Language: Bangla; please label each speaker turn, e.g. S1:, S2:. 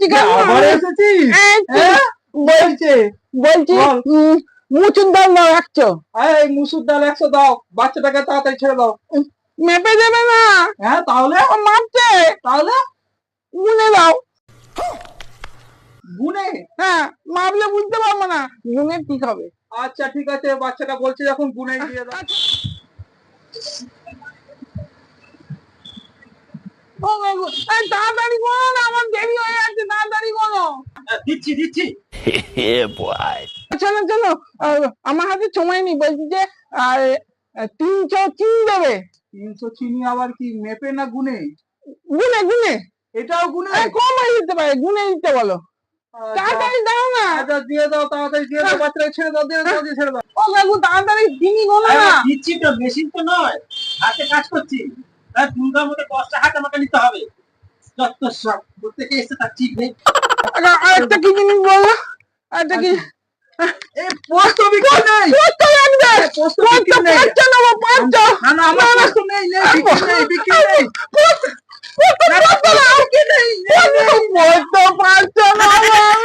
S1: ঠিক আছে
S2: আবার এসেছিস? হ্যাঁ?
S1: বলছি বলছি মুচুর ডাল দাও 100।
S2: এই মুসুর ডাল 100 দাও, বাচ্চাটাকে তাড়াতাড়ি ছেড়ে দাও।
S1: মেপে দেবে না?
S2: হ্যাঁ তাহলে?
S1: ও মাপছে।
S2: তাহলে
S1: গুনে দাও।
S2: গুনে?
S1: হ্যাঁ, মাপলে বুঝতে পারবো না, গুনে ঠিক হবে।
S2: আচ্ছা ঠিক আছে, বাচ্চাটা বলছে যখন গুনেই দিয়ে দাও।
S1: ও বাবু, এই তাড়াতাড়ি করো না, আমার দেরি হয়ে যাচ্ছে, তাড়াতাড়ি করো।
S2: দিচ্ছি দিচ্ছি।
S1: শোনো শোনো, আমার হাতে সময় নেই, বলছি যে 300 চিনি দেবে।
S2: 300 চিনি আবার কি মেপে না গুনে?
S1: গুনে গুনে।
S2: এটাও গুনে?
S1: কম হয়ে যেতে পারে, গুনে দিতে বলো। তাড়াতাড়ি দাও না।
S2: আচ্ছা দিয়ে দাও, তাড়াতাড়ি দিয়ে দাও, বাচ্চাটাকে ছেড়ে দাও, দিয়ে দাও, দিয়ে ছেড়ে দাও।
S1: ও কাকু তাড়াতাড়ি চিনি গোনো না।
S3: দিচ্ছি তো, মেশিন তো নয়, হাতে কাজ করছি। দুর্গার মধ্যে 10টা হাত আমাকে নিতে হবে। যত সব প্রত্যেকে এসে তার ঠিক নেই।
S1: আরেকটা কি জিনিস বলো, আরেকটা কি?
S2: এই পোস্ত বিক্রি নেই।
S1: পোস্ত লাগবে।
S2: পোস্ত বিক্রি নেই।
S1: 5টা নেবো, 5টা।
S2: না না, আমার পোস্ত নেই, নেই, বিক্রি নেই, বিক্রি নেই।
S1: পোস্ত
S2: না, না, পোস্ত বিক্রি নেই, নেই, নেই।
S1: পোস্ত 5টা নেবো।